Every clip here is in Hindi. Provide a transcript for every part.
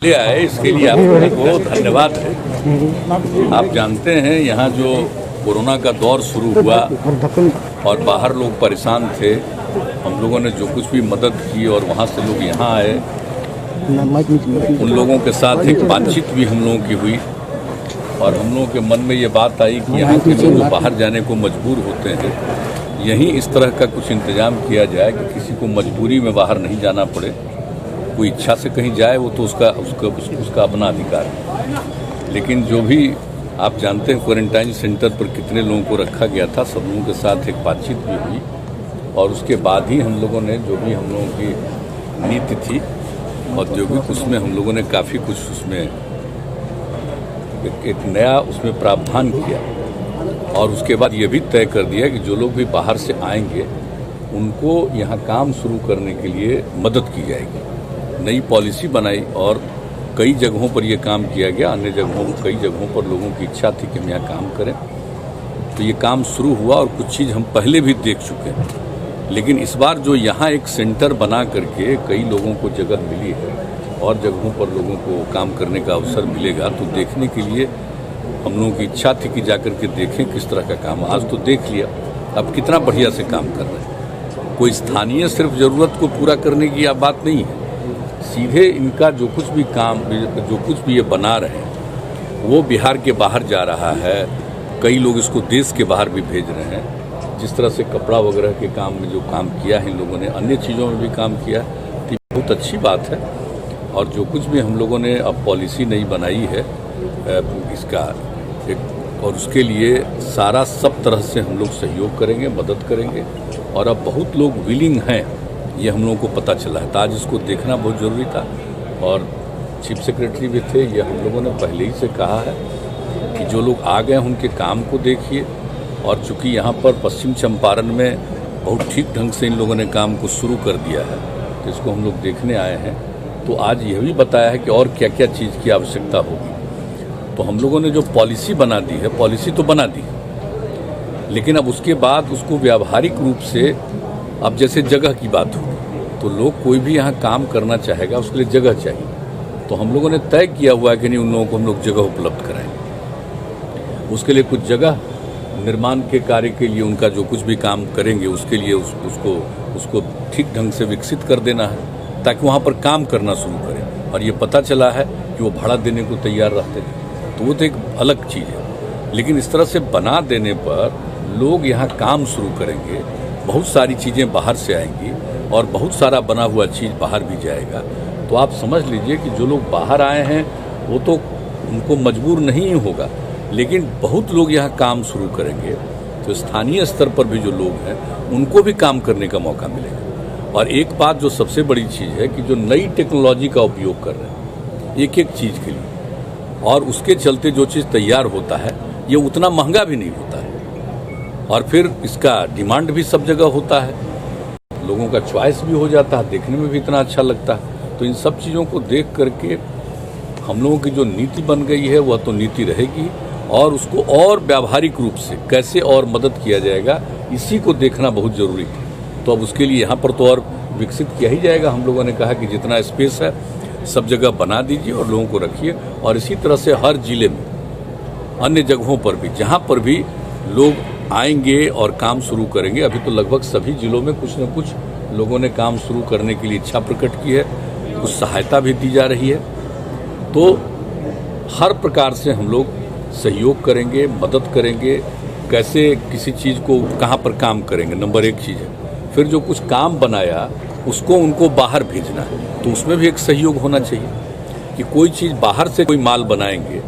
ले आए, इसके लिए आपको धन्यवाद है। आप जानते हैं यहाँ जो कोरोना का दौर शुरू हुआ और बाहर लोग परेशान थे, हम लोगों ने जो कुछ भी मदद की और वहाँ से लोग यहाँ आए, उन लोगों के साथ एक बातचीत भी हम लोगों की हुई और हम लोगों के मन में ये बात आई कि यहाँ के लोग जो बाहर जाने को मजबूर होते हैं, यहीं इस तरह का कुछ इंतजाम किया जाए कि किसी को मजबूरी में बाहर नहीं जाना पड़े। कोई इच्छा से कहीं जाए वो तो उसका अपना अधिकार है, लेकिन जो भी आप जानते हैं क्वारंटाइन सेंटर पर कितने लोगों को रखा गया था, सब लोगों के साथ एक बातचीत भी हुई और उसके बाद ही हम लोगों ने जो भी हम लोगों की नीति थी औद्योगिक, उसमें हम लोगों ने काफ़ी कुछ उसमें एक नया उसमें प्रावधान किया और उसके बाद ये भी तय कर दिया कि जो लोग भी बाहर से आएंगे उनको यहाँ काम शुरू करने के लिए मदद की जाएगी। नई पॉलिसी बनाई और कई जगहों पर यह काम किया गया, अन्य जगहों कई जगहों पर लोगों की इच्छा थी कि हम यहाँ काम करें, तो ये काम शुरू हुआ और कुछ चीज़ हम पहले भी देख चुके हैं। लेकिन इस बार जो यहाँ एक सेंटर बना करके कई लोगों को जगह मिली है और जगहों पर लोगों को काम करने का अवसर मिलेगा, तो देखने के लिए हम लोगों की इच्छा थी कि जाकर के देखें किस तरह का काम। आज तो देख लिया, अब कितना बढ़िया से काम कर रहे हैं। कोई स्थानीय सिर्फ ज़रूरत को पूरा करने की बात नहीं है, सीधे इनका जो कुछ भी काम, जो कुछ भी ये बना रहे हैं वो बिहार के बाहर जा रहा है। कई लोग इसको देश के बाहर भी भेज रहे हैं। जिस तरह से कपड़ा वगैरह के काम में जो काम किया है इन लोगों ने, अन्य चीज़ों में भी काम किया, तो बहुत अच्छी बात है। और जो कुछ भी हम लोगों ने अब पॉलिसी नई बनाई है इसका और उसके लिए सारा सब तरह से हम लोग सहयोग करेंगे, मदद करेंगे और अब बहुत लोग विलिंग हैं, ये हम लोगों को पता चला है। तो आज इसको देखना बहुत ज़रूरी था और चीफ सेक्रेटरी भी थे, ये हम लोगों ने पहले ही से कहा है कि जो लोग आ गए उनके काम को देखिए। और चूँकि यहाँ पर पश्चिम चंपारण में बहुत ठीक ढंग से इन लोगों ने काम को शुरू कर दिया है, तो इसको हम लोग देखने आए हैं। तो आज यह भी बताया है कि और क्या क्या चीज़ की आवश्यकता होगी। तो हम लोगों ने जो पॉलिसी बना दी है, पॉलिसी तो बना दी, लेकिन अब उसके बाद उसको व्यावहारिक रूप से, अब जैसे जगह की बात हो तो लोग कोई भी यहाँ काम करना चाहेगा, उसके लिए जगह चाहिए। तो हम लोगों ने तय किया हुआ है कि नहीं, उन लोगों को हम लोग जगह उपलब्ध कराएंगे। उसके लिए कुछ जगह निर्माण के कार्य के लिए उनका जो कुछ भी काम करेंगे उसके लिए उसको ठीक ढंग से विकसित कर देना है ताकि वहाँ पर काम करना शुरू करें। और ये पता चला है कि वो भाड़ा देने को तैयार रहते हैं, तो वो तो एक अलग चीज़ है। लेकिन इस तरह से बना देने पर लोग यहाँ काम शुरू करेंगे, बहुत सारी चीज़ें बाहर से आएंगी और बहुत सारा बना हुआ चीज़ बाहर भी जाएगा। तो आप समझ लीजिए कि जो लोग बाहर आए हैं वो तो उनको मजबूर नहीं होगा, लेकिन बहुत लोग यहाँ काम शुरू करेंगे, तो स्थानीय स्तर पर भी जो लोग हैं उनको भी काम करने का मौका मिलेगा। और एक बात जो सबसे बड़ी चीज़ है कि जो नई टेक्नोलॉजी का उपयोग कर रहे हैं एक एक चीज़ के लिए, और उसके चलते जो चीज़ तैयार होता है ये उतना महंगा भी नहीं होता है और फिर इसका डिमांड भी सब जगह होता है, लोगों का चॉइस भी हो जाता है, देखने में भी इतना अच्छा लगता है। तो इन सब चीज़ों को देख करके हम लोगों की जो नीति बन गई है वह तो नीति रहेगी और उसको और व्यावहारिक रूप से कैसे और मदद किया जाएगा, इसी को देखना बहुत ज़रूरी है। तो अब उसके लिए यहाँ पर तो और विकसित किया ही जाएगा। हम लोगों ने कहा कि जितना स्पेस है सब जगह बना दीजिए और लोगों को रखिए, और इसी तरह से हर जिले में, अन्य जगहों पर भी जहाँ पर भी लोग आएंगे और काम शुरू करेंगे, अभी तो लगभग सभी जिलों में कुछ न कुछ लोगों ने काम शुरू करने के लिए इच्छा प्रकट की है, कुछ सहायता भी दी जा रही है। तो हर प्रकार से हम लोग सहयोग करेंगे, मदद करेंगे, कैसे किसी चीज़ को कहाँ पर काम करेंगे, नंबर एक चीज़ है। फिर जो कुछ काम बनाया उसको उनको बाहर भेजना है, तो उसमें भी एक सहयोग होना चाहिए कि कोई चीज़ बाहर से कोई माल बनाएंगे,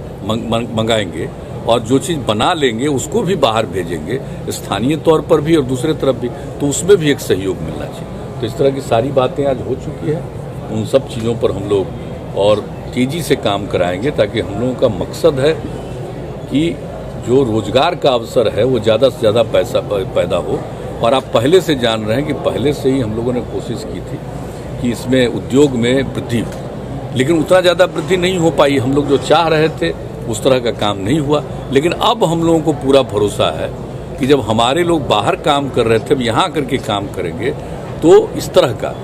मंगाएंगे और जो चीज़ बना लेंगे उसको भी बाहर भेजेंगे, स्थानीय तौर पर भी और दूसरे तरफ भी, तो उसमें भी एक सहयोग मिलना चाहिए। तो इस तरह की सारी बातें आज हो चुकी है, उन सब चीज़ों पर हम लोग और तेज़ी से काम कराएंगे ताकि हम लोगों का मकसद है कि जो रोजगार का अवसर है वो ज़्यादा से ज़्यादा पैसा पैदा हो। और आप पहले से जान रहे हैं कि पहले से ही हम लोगों ने कोशिश की थी कि इसमें उद्योग में वृद्धि हो, लेकिन उतना ज़्यादा वृद्धि नहीं हो पाई। हम लोग जो चाह रहे थे उस तरह का काम नहीं हुआ, लेकिन अब हम लोगों को पूरा भरोसा है कि जब हमारे लोग बाहर काम कर रहे थे, अब यहाँ करके काम करेंगे, तो इस तरह का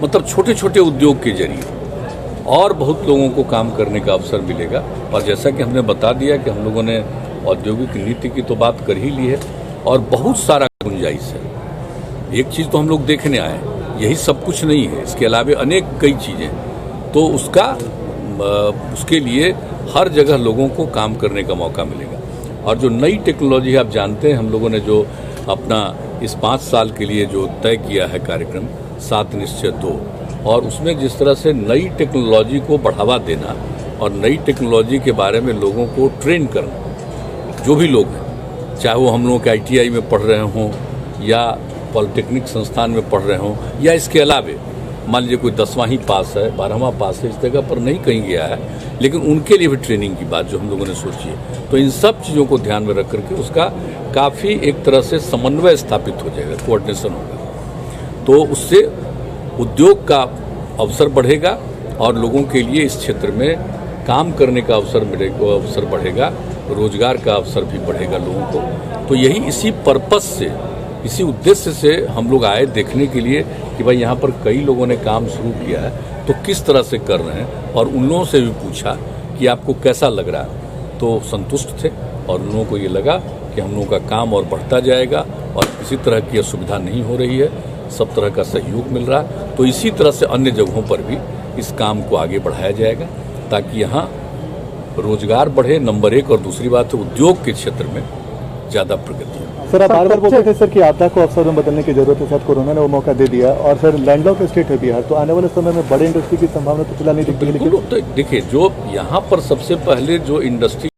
मतलब छोटे छोटे उद्योग के जरिए और बहुत लोगों को काम करने का अवसर मिलेगा। और जैसा कि हमने बता दिया कि हम लोगों ने औद्योगिक नीति की तो बात कर ही ली है और बहुत सारा गुंजाइश है। एक चीज़ तो हम लोग देखने आए हैं, यही सब कुछ नहीं है, इसके अलावा अनेक कई चीज़ें, तो उसके लिए हर जगह लोगों को काम करने का मौका मिलेगा। और जो नई टेक्नोलॉजी आप जानते हैं, हम लोगों ने जो अपना इस 5 साल के लिए जो तय किया है कार्यक्रम 7 निश्चय 2, और उसमें जिस तरह से नई टेक्नोलॉजी को बढ़ावा देना और नई टेक्नोलॉजी के बारे में लोगों को ट्रेन करना, जो भी लोग हैं, चाहे वो हम लोगों के ITI में पढ़ रहे हों या पॉलिटेक्निक संस्थान में पढ़ रहे हों या इसके अलावे मान लीजिए कोई 10वां ही पास है, 12वां पास है, इस जगह पर नहीं कहीं गया है, लेकिन उनके लिए भी ट्रेनिंग की बात जो हम लोगों ने सोची है। तो इन सब चीज़ों को ध्यान में रख करके उसका काफ़ी एक तरह से समन्वय स्थापित हो जाएगा, कोऑर्डिनेशन होगा, तो उससे उद्योग का अवसर बढ़ेगा और लोगों के लिए इस क्षेत्र में काम करने का अवसर बढ़ेगा, रोजगार का अवसर भी बढ़ेगा लोगों को। तो यही इसी पर्पस से, इसी उद्देश्य से हम लोग आए देखने के लिए कि भाई यहाँ पर कई लोगों ने काम शुरू किया है, तो किस तरह से कर रहे हैं, और उन लोगों से भी पूछा कि आपको कैसा लग रहा है, तो संतुष्ट थे और उन लोगों को ये लगा कि हम लोगों का काम और बढ़ता जाएगा और किसी तरह की असुविधा नहीं हो रही है, सब तरह का सहयोग मिल रहा है। तो इसी तरह से अन्य जगहों पर भी इस काम को आगे बढ़ाया जाएगा ताकि यहाँ रोजगार बढ़े, नंबर 1, और दूसरी बात है उद्योग के क्षेत्र में ज़्यादा प्रगति हो। सर, आप बार-बार बोलते थे सर कि आपदा को अवसर में बदलने की जरूरत है, शायद कोरोना ने वो मौका दे दिया, और सर लैंडलॉक स्टेट है बिहार, तो आने वाले समय में बड़े इंडस्ट्री की संभावना तो फिलहाल नहीं दिखती है। बिल्कुल, तो देखिए, जो यहाँ पर सबसे पहले जो इंडस्ट्री